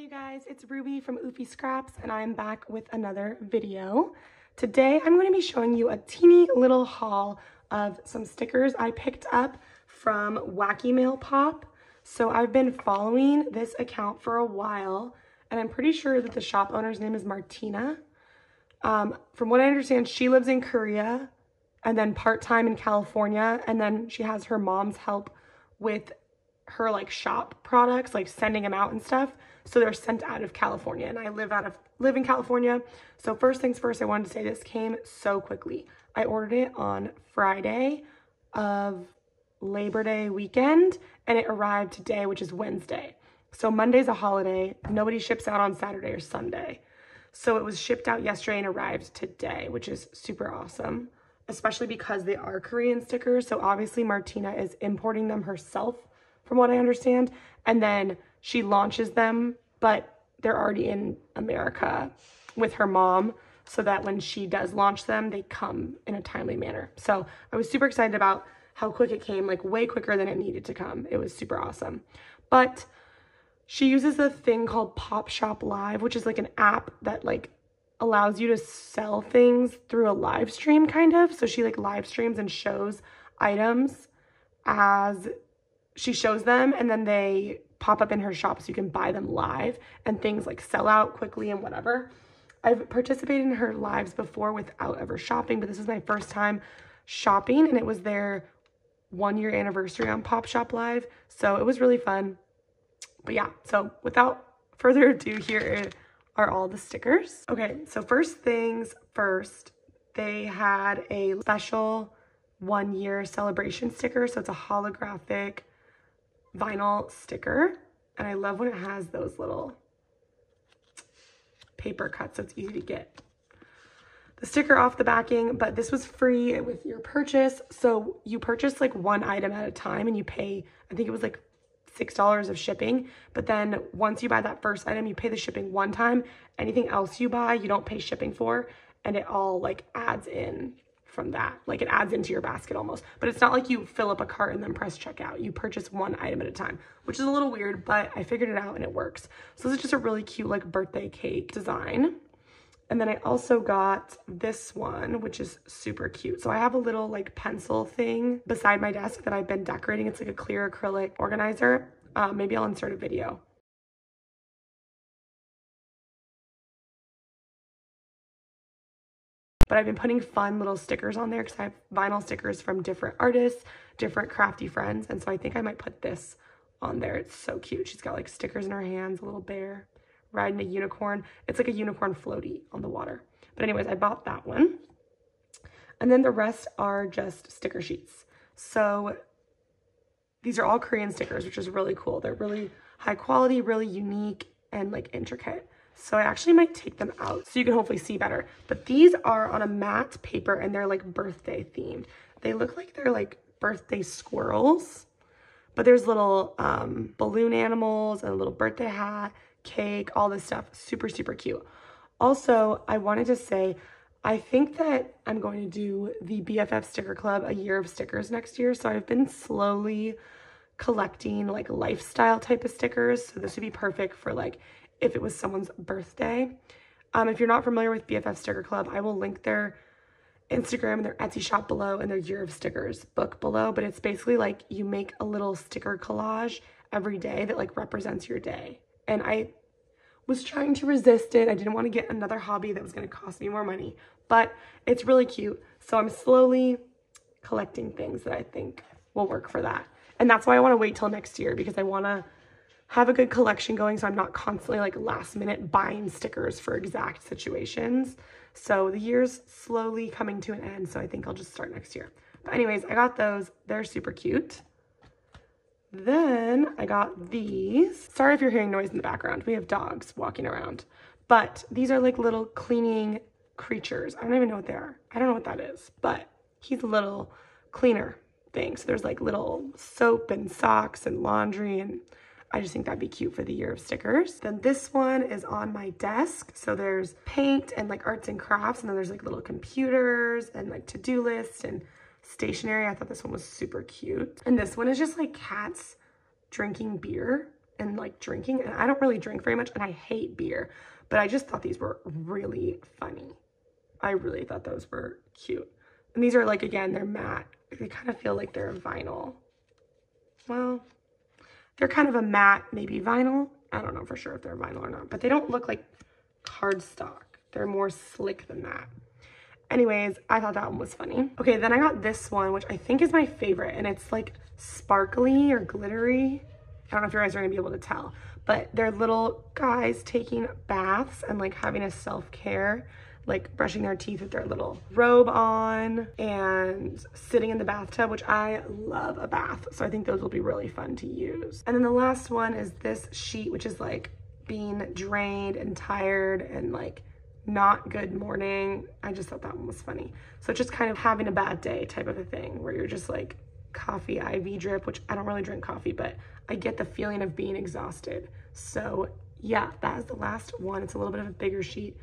you guys, it's Ruby from Oofy Scraps and I'm back with another video. Today I'm going to be showing you a teeny little haul of some stickers I picked up from Wacky Mail Pop. So I've been following this account for a while and I'm pretty sure that the shop owner's name is Martina. From what I understand, she lives in Korea and then part-time in California, and then she has her mom's help with her like shop products, like sending them out and stuff. So they're sent out of California and I live in California. So first things first, I wanted to say this came so quickly. I ordered it on Friday of Labor Day weekend and it arrived today, which is Wednesday. So Monday's a holiday. Nobody ships out on Saturday or Sunday. So it was shipped out yesterday and arrived today, which is super awesome, especially because they are Korean stickers. So obviously Martina is importing them herself, from what I understand, and then she launches them, but they're already in America with her mom, so that when she does launch them, they come in a timely manner. So I was super excited about how quick it came, like way quicker than it needed to come. It was super awesome. But she uses a thing called Pop Shop Live, which is like an app that like allows you to sell things through a live stream kind of. So she like live streams and shows items as she shows them, and then they pop up in her shop so you can buy them live, and things like sell out quickly and whatever. I've participated in her lives before without ever shopping, but this is my first time shopping, and it was their 1-year anniversary on Pop Shop Live, so it was really fun. But yeah, so without further ado, here are all the stickers. Okay, so first things first, they had a special 1-year celebration sticker, so it's a holographic vinyl sticker, and I love when it has those little paper cuts so it's easy to get the sticker off the backing. But this was free with your purchase, so you purchase like one item at a time and you pay, I think it was like $6 of shipping, but then once you buy that first item, you pay the shipping one time. Anything else you buy, you don't pay shipping for, and it all like adds in from that, like it adds into your basket almost. But it's not like you fill up a cart and then press checkout. You purchase one item at a time, which is a little weird, but I figured it out and it works. So this is just a really cute like birthday cake design. And then I also got this one, which is super cute. So I have a little like pencil thing beside my desk that I've been decorating. It's like a clear acrylic organizer. Maybe I'll insert a video. But I've been putting fun little stickers on there because I have vinyl stickers from different artists, different crafty friends. And so I think I might put this on there. It's so cute. She's got like stickers in her hands, a little bear riding a unicorn. It's like a unicorn floaty on the water. But anyways, I bought that one. And then the rest are just sticker sheets. So these are all Korean stickers, which is really cool. They're really high quality, really unique, and like intricate. So I actually might take them out so you can hopefully see better. But these are on a matte paper and they're like birthday themed. They look like they're like birthday squirrels, but there's little balloon animals and a little birthday hat, cake, all this stuff. Super, super cute. Also, I wanted to say, I think that I'm going to do the BFF Sticker Club, a year of stickers next year. So I've been slowly collecting like lifestyle type of stickers. So this would be perfect for like if it was someone's birthday. If you're not familiar with BFF Sticker Club, I will link their Instagram and their Etsy shop below and their Year of Stickers book below. But it's basically like you make a little sticker collage every day that like represents your day. And I was trying to resist it. I didn't want to get another hobby that was going to cost me more money, but it's really cute. So I'm slowly collecting things that I think will work for that. And that's why I want to wait till next year, because I want to have a good collection going so I'm not constantly like last minute buying stickers for exact situations. So the year's slowly coming to an end, so I think I'll just start next year. But anyways, I got those. They're super cute. Then I got these. Sorry if you're hearing noise in the background. We have dogs walking around. But these are like little cleaning creatures. I don't even know what they are. I don't know what that is, but he's a little cleaner thing. So there's like little soap and socks and laundry, and I just think that'd be cute for the year of stickers. Then this one is on my desk. So there's paint and like arts and crafts, and then there's like little computers and like to-do lists and stationery. I thought this one was super cute. And this one is just like cats drinking beer. and like drinking, and I don't really drink very much and I hate beer, but I just thought these were really funny. I really thought those were cute. And these are like, again, they're matte. They kind of feel like they're vinyl. Well, they're kind of a matte, maybe vinyl. I don't know for sure if they're vinyl or not, but they don't look like cardstock. They're more slick than that. Anyways, I thought that one was funny. Okay, then I got this one, which I think is my favorite, and it's like sparkly or glittery. I don't know if you guys are gonna be able to tell, but they're little guys taking baths and like having a self-care, like brushing their teeth with their little robe on and sitting in the bathtub, which I love a bath. So I think those will be really fun to use. And then the last one is this sheet, which is like being drained and tired and like not good morning. I just thought that one was funny. So just kind of having a bad day type of a thing where you're just like coffee IV drip, which I don't really drink coffee, but I get the feeling of being exhausted. So yeah, that is the last one. It's a little bit of a bigger sheet.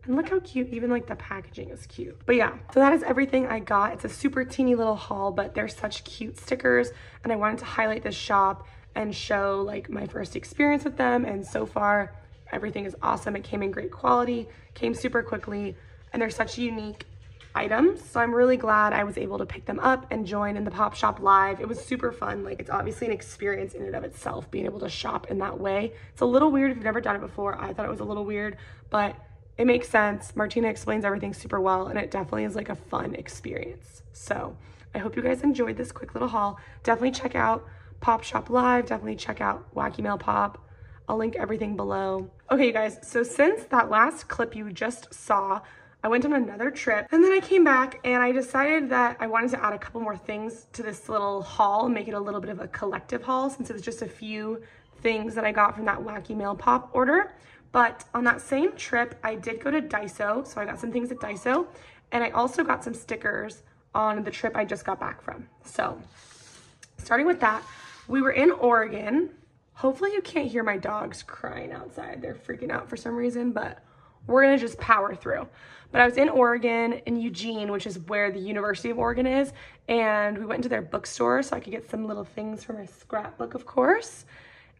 And look how cute, even like the packaging is cute. But yeah, so that is everything I got. It's a super teeny little haul, but they're such cute stickers. And I wanted to highlight this shop and show like my first experience with them. And so far, everything is awesome. It came in great quality, came super quickly, and they're such unique items. So I'm really glad I was able to pick them up and join in the Pop Shop Live. It was super fun. Like, it's obviously an experience in and of itself, being able to shop in that way. It's a little weird if you've never done it before. I thought it was a little weird, but it makes sense. Martina explains everything super well, and it definitely is like a fun experience. So I hope you guys enjoyed this quick little haul. Definitely check out Pop Shop Live. Definitely check out Wacky Mail Pop. I'll link everything below. Okay, you guys, so since that last clip you just saw, I went on another trip and then I came back and I decided that I wanted to add a couple more things to this little haul and make it a little bit of a collective haul, since it was just a few things that I got from that Wacky Mail Pop order. But on that same trip, I did go to Daiso, so I got some things at Daiso, and I also got some stickers on the trip I just got back from. So starting with that, we were in Oregon. Hopefully you can't hear my dogs crying outside. They're freaking out for some reason, but we're gonna just power through. But I was in Oregon, in Eugene, which is where the University of Oregon is, and we went into their bookstore so I could get some little things for my scrapbook, of course.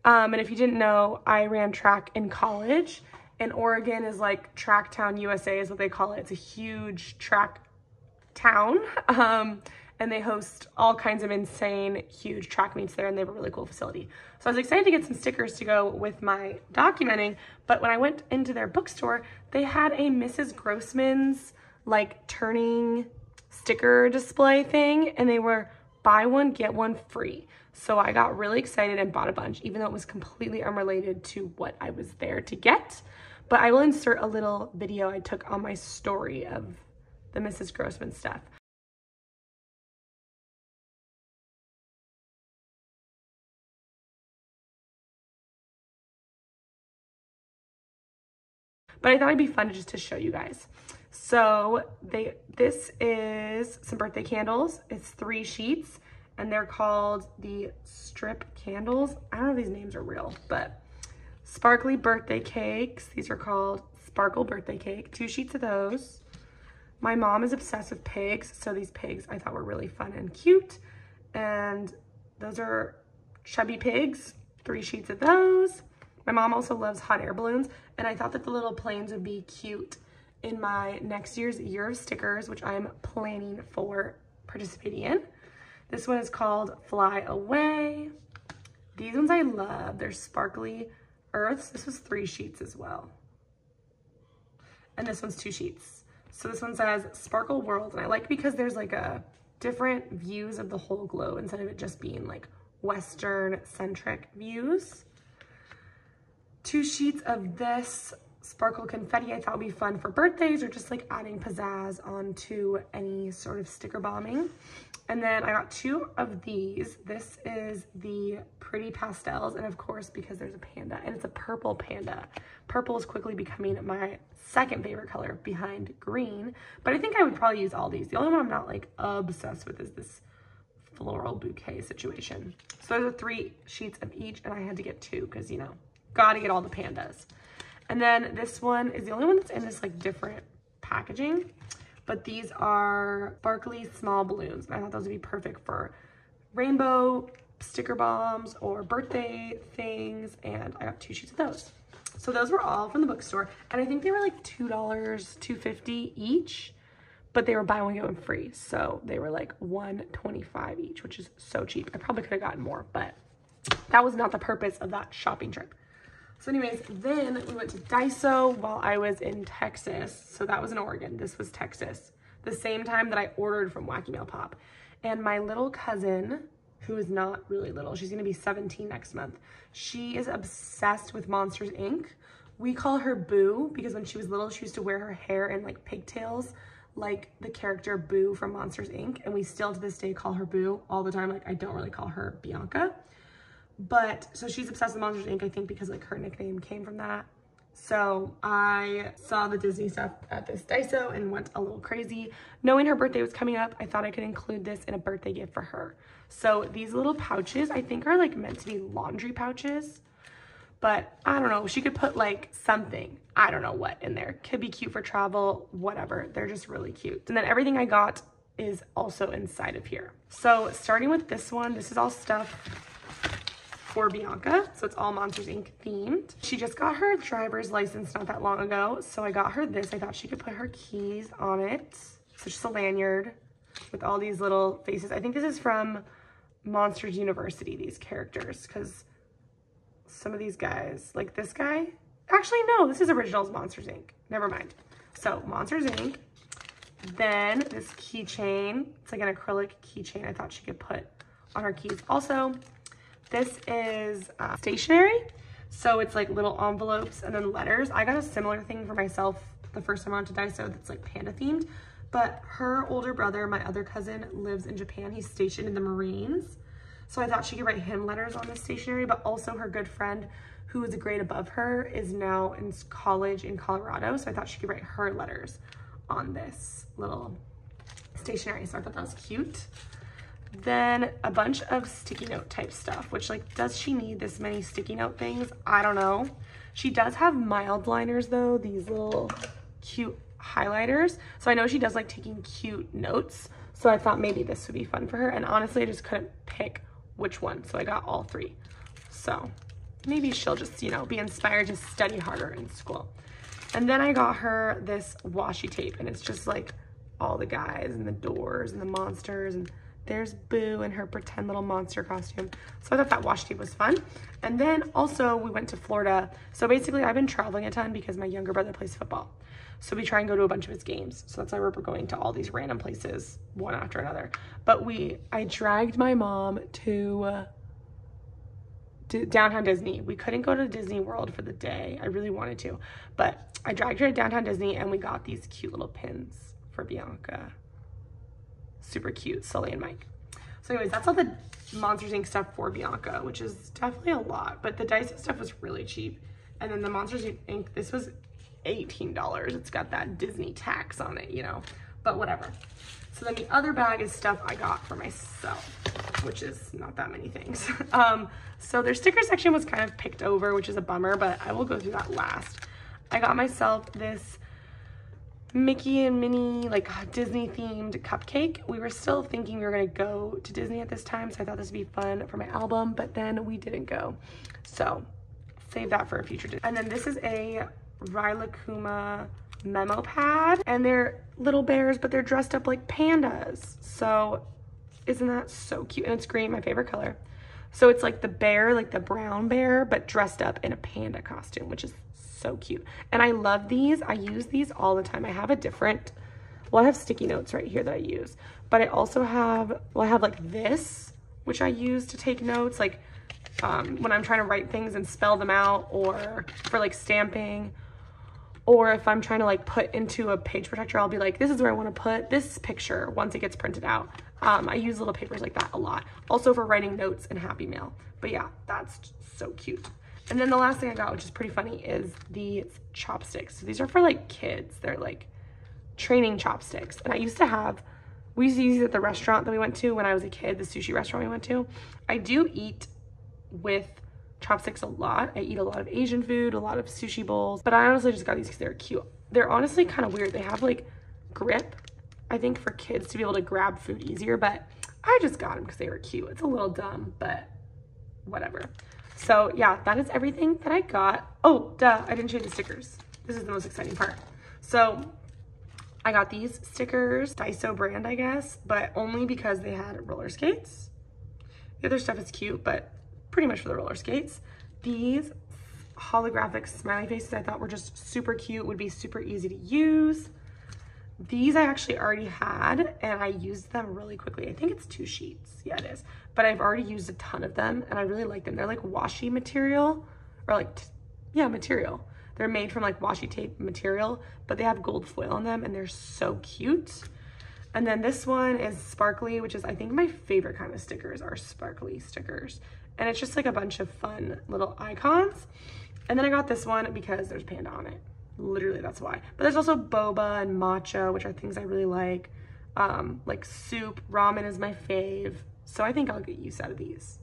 And if you didn't know, I ran track in college, and Oregon is like Track Town USA is what they call it. It's a huge track town, and they host all kinds of insane, huge track meets there, and they have a really cool facility. So I was excited to get some stickers to go with my documenting, but when I went into their bookstore, they had a Mrs. Grossman's like turning sticker display thing, and they were buy one, get one free. So I got really excited and bought a bunch, even though it was completely unrelated to what I was there to get. But I will insert a little video I took on my story of the Mrs. Grossman stuff. But I thought it'd be fun just to show you guys. So this is some birthday candles. It's 3 sheets, and they're called the strip candles. I don't know if these names are real, but sparkly birthday cakes. These are called sparkle birthday cake. 2 sheets of those. My mom is obsessed with pigs, so these pigs I thought were really fun and cute. And those are chubby pigs. 3 sheets of those. My mom also loves hot air balloons, and I thought that the little planes would be cute in my next year's Year of Stickers, which I'm planning for participating in. This one is called Fly Away. These ones I love. They're sparkly earths. This was 3 sheets as well. And this one's 2 sheets. So this one says Sparkle World, and I like because there's like a different views of the whole globe instead of it just being like Western centric views. 2 sheets of this sparkle confetti I thought would be fun for birthdays or just like adding pizzazz onto any sort of sticker bombing. And then I got 2 of these. This is the Pretty Pastels, and of course, because there's a panda, and it's a purple panda. Purple is quickly becoming my second favorite color behind green, but I think I would probably use all these. The only one I'm not like obsessed with is this floral bouquet situation. So those are 3 sheets of each, and I had to get 2 because, you know, gotta get all the pandas. And then this one is the only one that's in this like different packaging, but these are sparkly small balloons. And I thought those would be perfect for rainbow sticker bombs or birthday things, and I got 2 sheets of those. So those were all from the bookstore, and I think they were like $2, $2.50 each, but they were buy one get one free, so they were like $1.25 each, which is so cheap. I probably could have gotten more, but that was not the purpose of that shopping trip. So anyways, then we went to Daiso while I was in Texas. So that was in Oregon. This was Texas. The same time that I ordered from Wacky Mail Pop. And my little cousin, who is not really little, she's gonna be 17 next month. She is obsessed with Monsters, Inc. We call her Boo because when she was little, she used to wear her hair in like pigtails, like the character Boo from Monsters, Inc. And we still to this day call her Boo all the time. Like I don't really call her Bianca. But, so she's obsessed with Monsters, Inc., I think because like her nickname came from that. So I saw the Disney stuff at this Daiso and went a little crazy. Knowing her birthday was coming up, I thought I could include this in a birthday gift for her. So these little pouches, I think are like meant to be laundry pouches. But I don't know, she could put like something, I don't know what in there. Could be cute for travel, whatever. They're just really cute. And then everything I got is also inside of here. So starting with this one, this is all stuff for Bianca, so it's all Monsters, Inc. themed. She just got her driver's license not that long ago, so I got her this. I thought she could put her keys on it. So just a lanyard with all these little faces. I think this is from Monsters University, these characters, because some of these guys, like this guy, actually no, this is Originals Monsters, Inc. Never mind. So Monsters, Inc. Then this keychain, it's like an acrylic keychain I thought she could put on her keys. Also, this is stationery, so it's like little envelopes and then letters. I got a similar thing for myself the first time I went to Daiso that's like panda themed, but her older brother, my other cousin, lives in Japan. He's stationed in the Marines, so I thought she could write him letters on this stationery, but also her good friend who is a grade above her is now in college in Colorado, so I thought she could write her letters on this little stationery, so I thought that was cute. Then a bunch of sticky note type stuff, which like, does she need this many sticky note things? I don't know. She does have mild liners though, these little cute highlighters. So I know she does like taking cute notes. So I thought maybe this would be fun for her. And honestly, I just couldn't pick which one. So I got all 3. So maybe she'll just, you know, be inspired to study harder in school. And then I got her this washi tape, and it's just like all the guys and the doors and the monsters, and there's Boo in her pretend little monster costume. So I thought that washi tape was fun. And then also we went to Florida. So basically I've been traveling a ton because my younger brother plays football. So we try and go to a bunch of his games. So that's why we're going to all these random places, one after another. But I dragged my mom to Downtown Disney. We couldn't go to Disney World for the day. I really wanted to, but I dragged her to Downtown Disney and we got these cute little pins for Bianca. Super cute, Sully and Mike. So anyways, that's all the Monsters, Inc. stuff for Bianca, which is definitely a lot, but the Daiso stuff was really cheap. And then the Monsters, Inc., this was $18. It's got that Disney tax on it, you know, but whatever. So then the other bag is stuff I got for myself, which is not that many things. So their sticker section was kind of picked over, which is a bummer, but I will go through that last. I got myself this Mickey and Minnie, like Disney themed cupcake. We were still thinking we were gonna go to Disney at this time, so I thought this would be fun for my album, but then we didn't go. So save that for a future day. And then this is a Rilakuma memo pad, and they're little bears, but they're dressed up like pandas. So isn't that so cute? And it's green, my favorite color. So it's like the bear, like the brown bear, but dressed up in a panda costume, which is so cute. And I love these. I use these all the time. I have a different, well, I have sticky notes right here that I use, but I also have, well, I have like this, which I use to take notes, like when I'm trying to write things and spell them out, or for like stamping, or if I'm trying to like put into a page protector, I'll be like, this is where I want to put this picture once it gets printed out. I use little papers like that a lot. Also for writing notes in Happy Mail. But yeah, that's so cute. And then the last thing I got, which is pretty funny, is the chopsticks. So these are for like kids. They're like training chopsticks. And I used to have, we used to use these at the restaurant that we went to when I was a kid, the sushi restaurant we went to. I do eat with chopsticks a lot. I eat a lot of Asian food, a lot of sushi bowls, but I honestly just got these because they're cute. They're honestly kind of weird. They have like grip, I think, for kids to be able to grab food easier, but I just got them because they were cute. It's a little dumb, but whatever. So yeah, that is everything that I got. Oh, duh, I didn't show you the stickers. This is the most exciting part. So I got these stickers, Daiso brand, I guess, but only because they had roller skates. The other stuff is cute, but pretty much for the roller skates. These holographic smiley faces I thought were just super cute, would be super easy to use. These I actually already had and I used them really quickly. I think it's 2 sheets. Yeah, it is. But I've already used a ton of them and I really like them. They're like washi material or like, yeah, material. They're made from like washi tape material, but they have gold foil on them and they're so cute. And then this one is sparkly, which is I think my favorite kind of stickers are sparkly stickers. And it's just like a bunch of fun little icons. And then I got this one because there's panda on it. Literally, that's why. But there's also boba and matcha, which are things I really like. Like soup, ramen is my fave. So I think I'll get use out of these.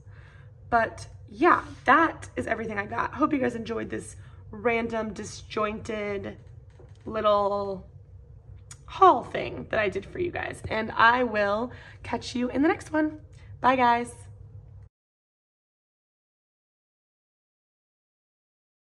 But yeah, that is everything I got. Hope you guys enjoyed this random, disjointed little haul thing that I did for you guys. And I will catch you in the next one. Bye, guys.